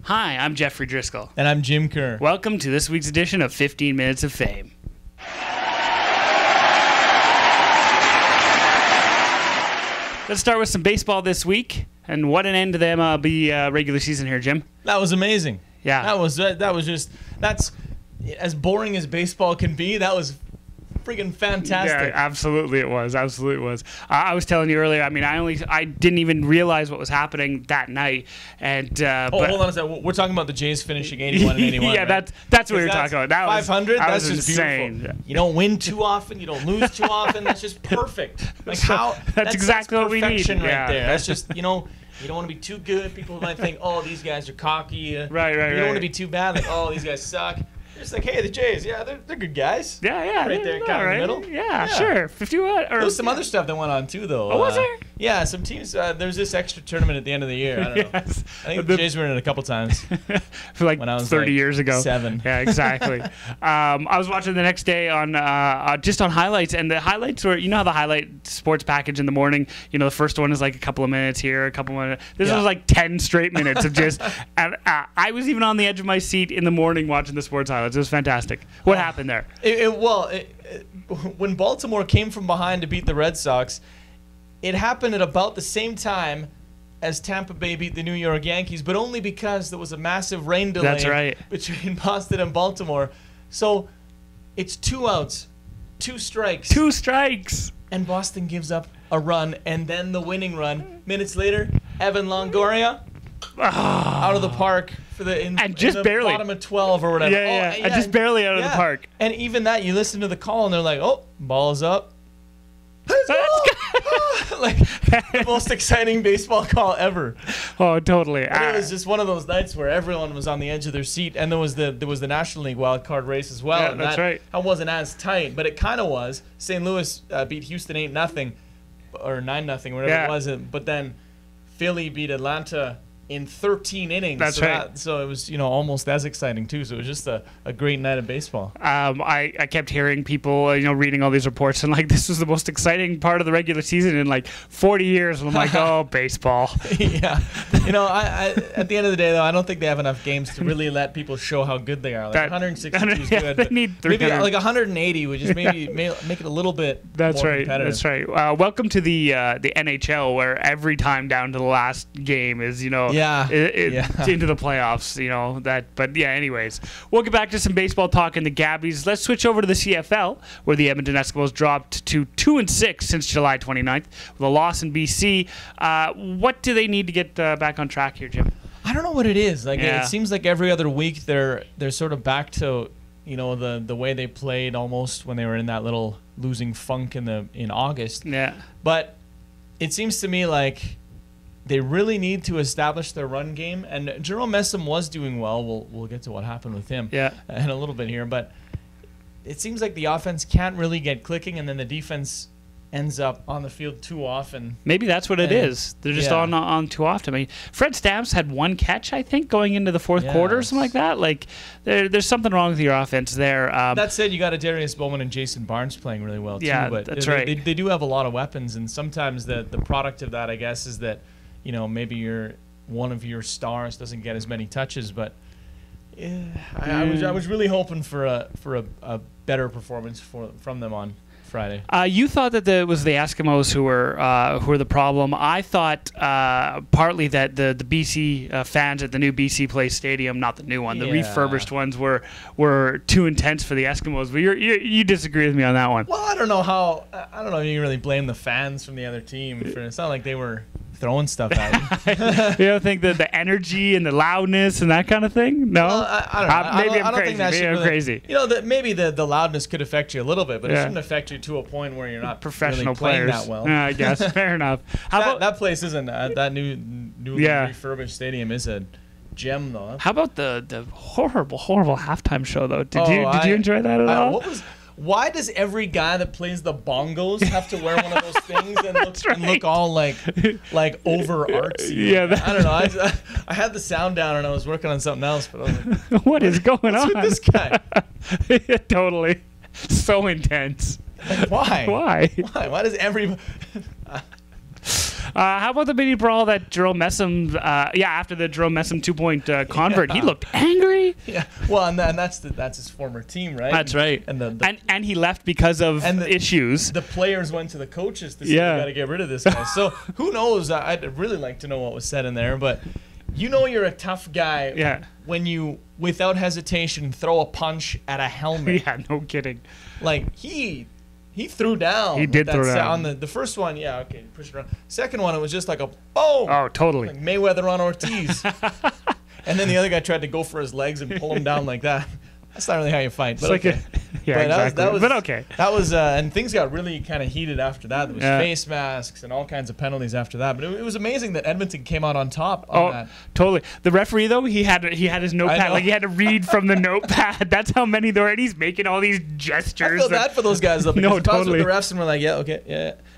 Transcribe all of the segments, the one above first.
Hi, I'm Jeffrey Driscoll. And I'm Jim Kerr. Welcome to this week's edition of 15 Minutes of Fame. Let's start with some baseball this week. And what an end to the MLB regular season here, Jim. That was amazing. Yeah. That's as boring as baseball can be. That was freaking fantastic. Yeah, absolutely it was. Absolutely it was. I was telling you earlier, I mean, I didn't even realize what was happening that night. And hold on a second. We're talking about the Jays finishing 81 and 81. Yeah, right? that's what you're talking about. That 500, that that's was just insane. beautiful. You don't win too often. You don't lose too often. That's just perfect. Like that's exactly what we need. Perfection right Yeah. there. That's just, you don't want to be too good. People might think, oh, these guys are cocky. Right. You don't want to be too bad. Like, oh, these guys suck. It's like, hey, the Jays, yeah, they're good guys. Yeah. Right there, kind of in the middle. Yeah, sure. 51. There was some other stuff that went on, too, though. Oh, was there? Yeah, some teams, there's this extra tournament at the end of the year. I don't know. Yes. I think the Jays were in it a couple times. For like when I was 30 years ago. 7. Yeah, exactly. I was watching the next day on just on highlights, and the highlights were, you know how the highlight sports package in the morning, you know, the first one is like a couple of minutes here, a couple of minutes. This was like 10 straight minutes of just, and I was even on the edge of my seat in the morning watching the sports highlights. It was fantastic. What happened there? When Baltimore came from behind to beat the Red Sox, it happened at about the same time as Tampa Bay beat the New York Yankees, but only because there was a massive rain delay That's right. between Boston and Baltimore. So it's 2 outs, 2 strikes. 2 strikes. And Boston gives up a run, and then the winning run. Minutes later, Evan Longoria out of the park for the barely bottom of 12 or whatever. Yeah, just barely out of the park. And even that, you listen to the call, and they're like, "Oh, ball is up." Like the most exciting baseball call ever. Oh, totally. And it was just one of those nights where everyone was on the edge of their seat, and there was the National League wild card race as well. Yeah, and that's right. That wasn't as tight, but it kind of was. St. Louis beat Houston 8-0 or 9-0, whatever it was. But then Philly beat Atlanta in 13 innings. That's right. So it was, almost as exciting too. So it was just a great night of baseball. I kept hearing people, reading all these reports, and like, this was the most exciting part of the regular season in like 40 years. And I'm like, oh, baseball. Yeah. I at the end of the day, though, I don't think they have enough games to really let people show how good they are. Like 162 is good. They need 300. Maybe like 180 would just maybe make it a little bit more competitive. That's right. Welcome to the NHL, where every time down to the last game is, into the playoffs, But yeah, anyways, we'll get back to some baseball talk in the GABBYs. Let's switch over to the CFL, where the Edmonton Eskimos dropped to 2-6 since July 29th with a loss in BC. What do they need to get back on track here, Jim? I don't know what it is. It seems like every other week they're sort of back to the way they played almost when they were in that little losing funk in August. Yeah. But it seems to me like they really need to establish their run game, and Jerome Messam was doing well. We'll get to what happened with him in a little bit here, but it seems like the offense can't really get clicking, and then the defense ends up on the field too often. Maybe that's what it is. They're just on too often. I mean, Fred Stamps had 1 catch, I think, going into the fourth quarter or something like that. Like, there's something wrong with your offense there. That said, you got a Darius Bowman and Jason Barnes playing really well too. Yeah, but that's right. They do have a lot of weapons, and sometimes the product of that, I guess, is that maybe one of your stars doesn't get as many touches, but I was really hoping for a better performance from them on Friday. You thought that it was the Eskimos who were the problem. I thought partly that the BC fans at the new BC Place Stadium, not the new one, the refurbished ones, were too intense for the Eskimos. But you disagree with me on that one. Well, I don't know if you can really blame the fans from the other team. It's not like they were throwing stuff at you. You don't think that the energy and the loudness and that kind of thing? No? Well, I don't know. Maybe I don't think that should I'm crazy. Maybe the loudness could affect you a little bit, but it shouldn't affect you to a point where you're not professional really playing players that well. I guess. Fair enough. That place isn't that newly refurbished stadium is a gem, though. How about the horrible halftime show, though? Did you enjoy that at all? Why does every guy that plays the bongos have to wear one of those things and look all like over artsy? Yeah, I don't know. I had the sound down and I was working on something else, but I was like, what is going on with this guy? Yeah, totally, so intense. Like, why? Why? Why does everybody? How about the mini brawl that Jerome Messam, after the Jerome Messam 2-point convert, he looked angry. Yeah, well, and that's his former team, right? That's right. And he left because of issues. The players went to the coaches to say, we got to get rid of this guy. So who knows? I'd really like to know what was said in there, but you're a tough guy when you, without hesitation, throw a punch at a helmet. Yeah, no kidding. Like, he threw down. He did throw down. On the first one, push it around. Second one, it was just like a boom. Oh, totally. Like Mayweather on Ortiz. And then the other guy tried to go for his legs and pull him down like that. That's not really how you fight. But okay. Exactly. But okay. That was, and things got really kind of heated after that. There was face masks and all kinds of penalties after that. But it was amazing that Edmonton came out on top on that. Totally. The referee, though, he had his notepad. Like, he had to read from the notepad. That's how many there were. And he's making all these gestures. I feel bad for those guys, though. Because no, if I was totally. with the refs and we're like,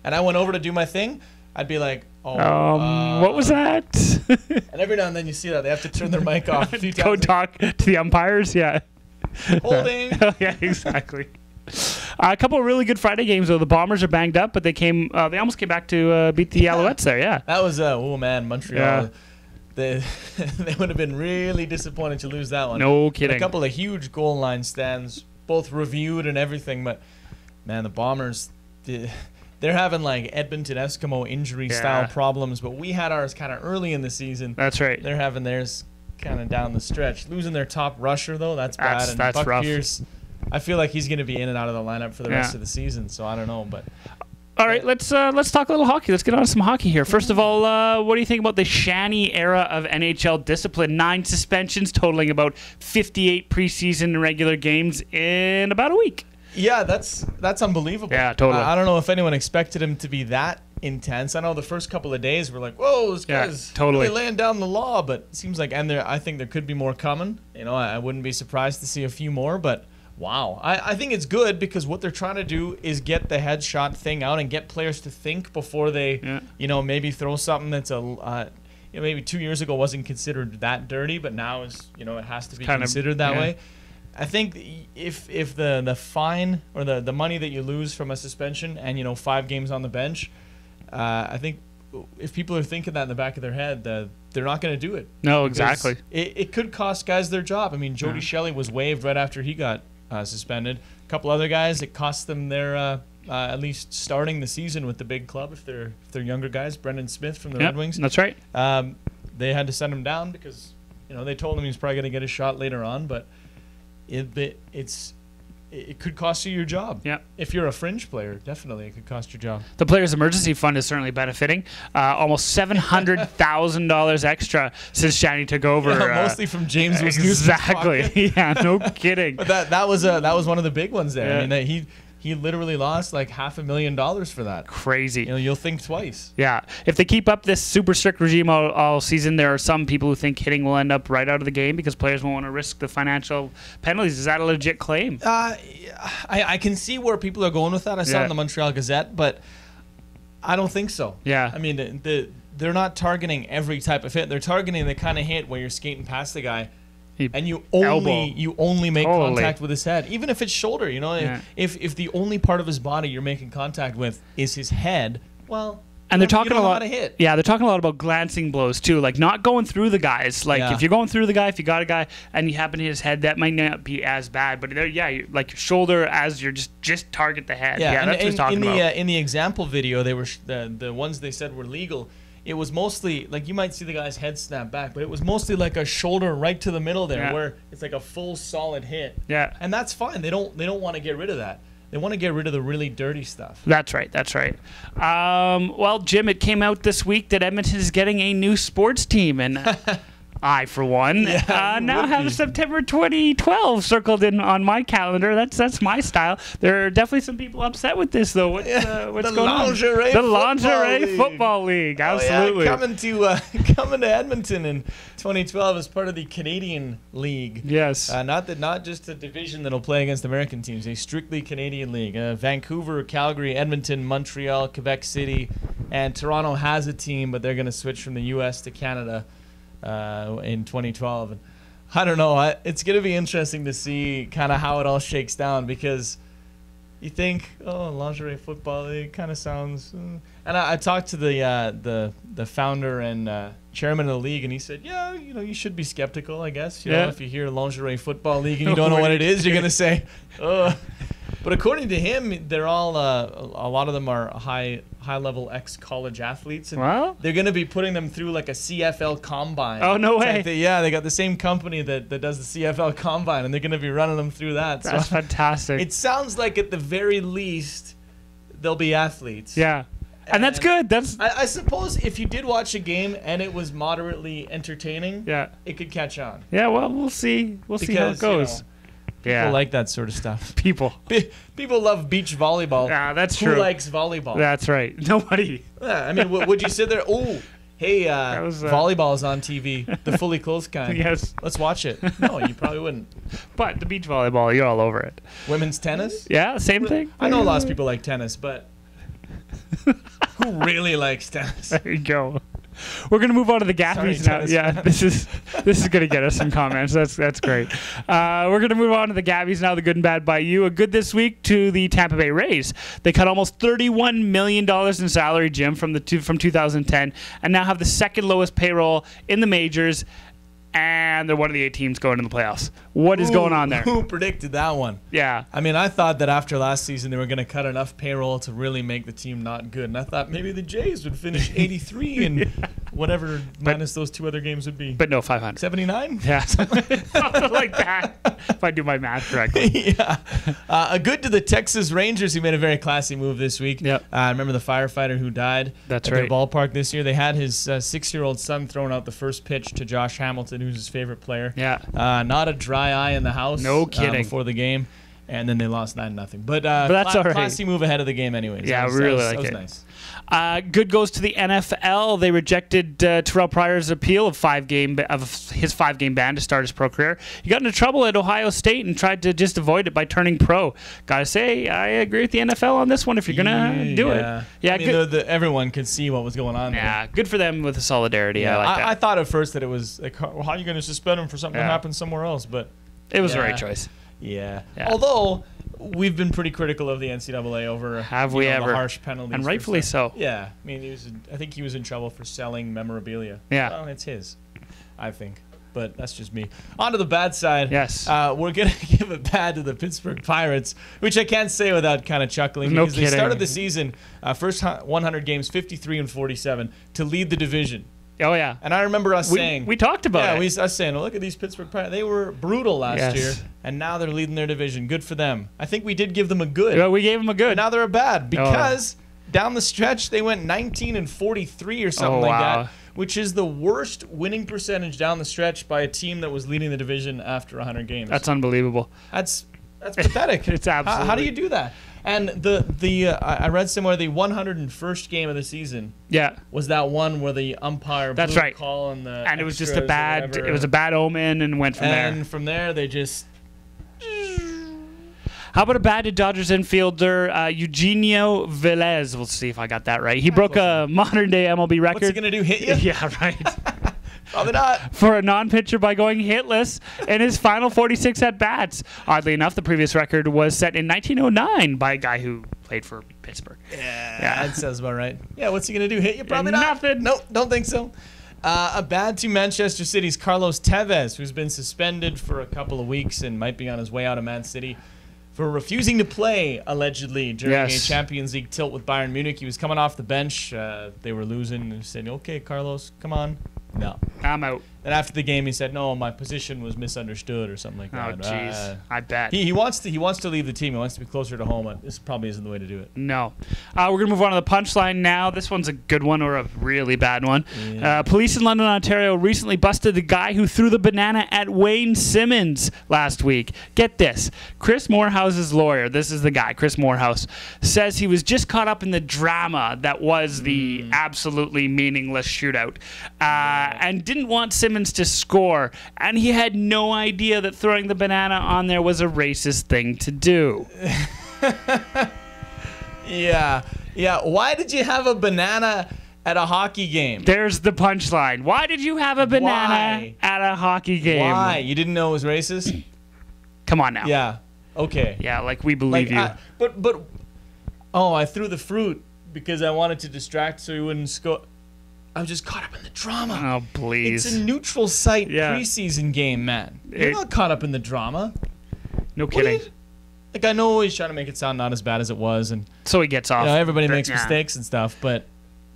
and I went over to do my thing, I'd be like, what was that? And every now and then you see that. They have to turn their mic off a few times. Go talk to the umpires, Holding. Yeah, exactly. A couple of really good Friday games, though. The Bombers are banged up, but they almost came back to beat the Alouettes there, That was, Montreal. They would have been really disappointed to lose that one. No kidding. A couple of huge goal line stands, both reviewed and everything, but, man, the Bombers, they're having, like, Edmonton Eskimo injury-style problems, but we had ours kind of early in the season. That's right. They're having theirs kind of down the stretch. Losing their top rusher, though, that's bad. And that's Buck rough. Pierce, I feel like he's going to be in and out of the lineup for the rest of the season, so I don't know. But all right, let's talk a little hockey. Let's get on to some hockey here. First of all, what do you think about the Shanny era of NHL discipline? 9 suspensions totaling about 58 preseason and regular games in about a week. Yeah, that's unbelievable. Yeah, totally. I don't know if anyone expected him to be that intense. I know the first couple of days we're like, whoa, this guy's really laying down the law, but it seems like, I think there could be more coming. I wouldn't be surprised to see a few more, but wow. I think it's good because what they're trying to do is get the headshot thing out and get players to think before they, maybe throw something that's maybe 2 years ago wasn't considered that dirty, but now is, it has to be considered that way. I think if the fine or the money that you lose from a suspension and 5 games on the bench, I think if people are thinking that in the back of their head, they're not going to do it. No, exactly. It could cost guys their job. I mean, Jody Shelley was waived right after he got suspended. A couple other guys, it cost them their at least starting the season with the big club if they're younger guys. Brendan Smith from the Red Wings. That's right. They had to send him down because they told him he was probably going to get a shot later on, but it could cost you your job. Yeah. If you're a fringe player, definitely it could cost your job. The Players Emergency Fund is certainly benefiting. Almost $700,000 extra since Shanny took over. Mostly from James Wisniewski's Exactly. Yeah, no kidding. But that was one of the big ones there. Yeah. I mean, he literally lost like $500,000 for that. Crazy. You'll think twice. Yeah. If they keep up this super strict regime all season, there are some people who think hitting will end up right out of the game because players won't want to risk the financial penalties. Is that a legit claim? I can see where people are going with that. I saw it in the Montreal Gazette, but I don't think so. Yeah. I mean, they're not targeting every type of hit. They're targeting the kind of hit where you're skating past the guy and you only make contact with his head, even if it's shoulder. If the only part of his body you're making contact with is his head, well, and they're talking a lot. Hit. Yeah, they're talking a lot about glancing blows too, like not going through the guys. Like if you're going through the guy, if you got a guy and you happen to hit his head, that might not be as bad. But like your shoulder, as you're just target the head. Yeah, that's what he's talking about. In the example video, they were the ones they said were legal. It was mostly like you might see the guy's head snap back, but it was mostly like a shoulder right to the middle there, where it's like a full solid hit. Yeah, and that's fine. They don't want to get rid of that. They want to get rid of the really dirty stuff. That's right. Well, Jim, it came out this week that Edmonton is getting a new sports team, and I, for one, now have September 2012 circled in on my calendar. That's my style. There are definitely some people upset with this, though. What's going on? The Lingerie Football League. Absolutely. Coming to Edmonton in 2012 as part of the Canadian League. Yes. Not just a division that'll play against American teams. A strictly Canadian league. Vancouver, Calgary, Edmonton, Montreal, Quebec City, and Toronto has a team, but they're going to switch from the U.S. to Canada in 2012. And I don't know. It's going to be interesting to see kind of how it all shakes down because You think, lingerie football, it kind of sounds... And I talked to the founder and chairman of the league, and he said, yeah, you should be skeptical, I guess. You know, if you hear lingerie football league and you don't know what it is, you're going to say, oh. But according to him, they're all a lot of them are high-level ex-college athletes, and they're going to be putting them through like a CFL combine. Oh, no way! They got the same company that does the CFL combine, and they're going to be running them through that. That's fantastic. It sounds like at the very least they'll be athletes. Yeah, and that's good. I suppose if you did watch a game and it was moderately entertaining, it could catch on. Yeah, well, we'll see. We'll see how it goes. People like that sort of stuff. People love beach volleyball. Yeah, that's true. Who likes volleyball? That's right. Nobody. Yeah, I mean, would you sit there? Oh, hey, volleyball's on TV, the fully clothed kind. Yes. Let's watch it. No, you probably wouldn't. But the beach volleyball, you're all over it. Women's tennis? Yeah, same thing. I know lots of people like tennis, but who really likes tennis? There you go. We're gonna move on to the GABBYs now. Yeah, this is gonna get us some comments. That's great. We're gonna move on to the GABBYs now. The good and bad by you. A good this week to the Tampa Bay Rays. They cut almost $31 million in salary, Jim, from 2010, and now have the second lowest payroll in the majors. And they're one of the 8 teams going in the playoffs. What is going on there? Who predicted that one? Yeah. I mean, I thought that after last season they were going to cut enough payroll to really make the team not good. And I thought maybe the Jays would finish 83 and whatever minus those 2 other games would be. But no, 500. 79? Yeah, something like that, if I do my math correctly. Yeah. A good to the Texas Rangers, who made a very classy move this week. Yep. I remember the firefighter who died at their ballpark this year. They had his 6-year-old son throwing out the first pitch to Josh Hamilton, who's his favorite player. Yeah. Not a dry eye in the house. No kidding. Before the game. And then they lost 9-0. But that's all right. Classy move ahead of the game anyways. Yeah, really like it. That was nice. Good goes to the NFL. They rejected Terrelle Pryor's appeal of his 5-game ban to start his pro career. He got into trouble at Ohio State and tried to just avoid it by turning pro. Gotta say, I agree with the NFL on this one if you're gonna do it. Yeah, I mean, everyone could see what was going on there. Yeah, good for them with the solidarity. I like that. I thought at first that it was like, well, how are you going to suspend him for something that happened somewhere else? But it was the right choice. Yeah. Although we've been pretty critical of the NCAA over the harsh penalties, and rightfully so. Yeah, I mean, I think he was in trouble for selling memorabilia. Yeah, well, it's his, I think, but that's just me. On to the bad side. Yes, we're gonna give it bad to the Pittsburgh Pirates, which I can't say without kind of chuckling because they started the season first 100 games 53-47 to lead the division. Oh, yeah. And I remember us saying... We talked about it. Yeah, us saying, well, look at these Pittsburgh Pirates. They were brutal last year, and now they're leading their division. Good for them. I think we did give them a good. Yeah, we gave them a good. But now they're a bad because down the stretch, they went 19-43 or something like that, which is the worst winning percentage down the stretch by a team that was leading the division after 100 games. That's unbelievable. That's pathetic. It's absolutely... How do you do that? And I read somewhere the 101st game of the season. Yeah, was that one where the umpire blew the call on the and it was just a bad omen and went from there. And from there they just. How about a bad to Dodgers infielder Eugenio Velez? We'll see if I got that right. He broke a modern day MLB record. What's he gonna do? Hit you? Yeah, right. Probably not. For a non-pitcher by going hitless in his final 46 at-bats. Oddly enough, the previous record was set in 1909 by a guy who played for Pittsburgh. Yeah, that sounds about right. Yeah, what's he going to do? Hit you? Probably not. Nothing. Nope, don't think so. A bad to Manchester City's Carlos Tevez, who's been suspended for a couple of weeks and might be on his way out of Man City for refusing to play, allegedly, during a Champions League tilt with Bayern Munich. He was coming off the bench. They were losing and said, okay, Carlos, come on. No. I'm out. And after the game, he said, no, my position was misunderstood or something like that. Oh, jeez. I bet. He wants to leave the team. He wants to be closer to home. This probably isn't the way to do it. No. We're going to move on to the punchline now. This one's a good one or a really bad one. Yeah. Police in London, Ontario recently busted the guy who threw the banana at Wayne Simmons last week. Get this. Chris Morehouse's lawyer, this is the guy, Chris Morehouse, says he was just caught up in the drama that was the absolutely meaningless shootout and didn't want Simmons to score, and he had no idea that throwing the banana on there was a racist thing to do. Yeah. Why did you have a banana at a hockey game? There's the punchline. Why did you have a banana at a hockey game? Why? You didn't know it was racist? Come on now. Yeah. Okay. Yeah, like we believe you. I threw the fruit because I wanted to distract so he wouldn't score. I was just caught up in the drama. Oh, please. It's a neutral site preseason game, man. You're not caught up in the drama. No kidding. I know he's trying to make it sound not as bad as it was, and so he gets off. Everybody makes mistakes and stuff, but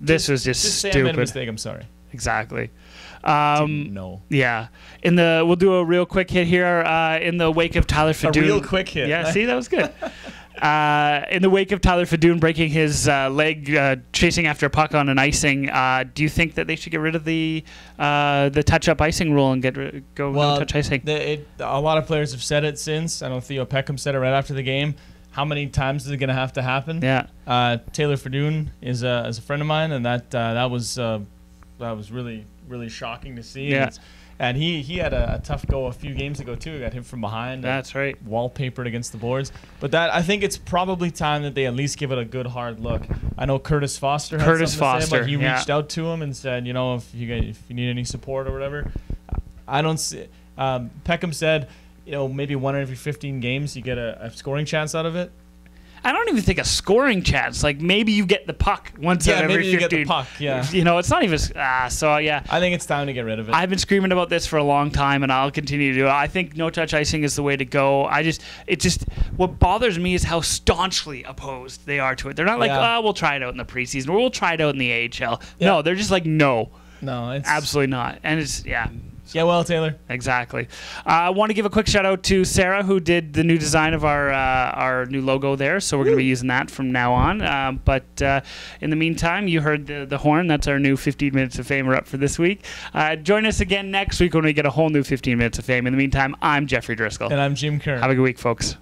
this was just stupid. Say I made a mistake. I'm sorry. Exactly. No. Yeah. We'll do a real quick hit here. In the wake of Tyler Fadoon. A real quick hit. Yeah. See, that was good. In the wake of Tyler Fadoon breaking his leg chasing after a puck on an icing, do you think that they should get rid of the touch-up icing rule and no touch icing? A lot of players have said it since. I know Theo Peckham said it right after the game. How many times is it going to have to happen? Yeah. Taylor Fadoon is a friend of mine, and that was really, really shocking to see. Yeah. And he had a tough go a few games ago too. He got hit from behind. That's right. Wallpapered against the boards. But I think it's probably time that they at least give it a good hard look. I know Curtis Foster had something to say, but he reached out to him and said, if you need any support or whatever. I don't see. Peckham said, maybe 1 every 15 games you get a scoring chance out of it. I don't even think a scoring chance. Like maybe you get the puck once out every 15. You get the puck. Yeah. It's not even. So yeah. I think it's time to get rid of it. I've been screaming about this for a long time, and I'll continue to do it. I think no touch icing is the way to go. What bothers me is how staunchly opposed they are to it. They're not like, we'll try it out in the preseason or we'll try it out in the AHL. Yeah. No, they're just like, no, it's absolutely not. And it's Yeah, well, Taylor. Exactly. I want to give a quick shout out to Sarah, who did the new design of our new logo there. So we're going to be using that from now on. But in the meantime, you heard the horn. That's our new 15 Minutes of Fame. We're up for this week. Join us again next week when we get a whole new 15 Minutes of Fame. In the meantime, I'm Jeffrey Driscoll. And I'm Jim Kerr. Have a good week, folks.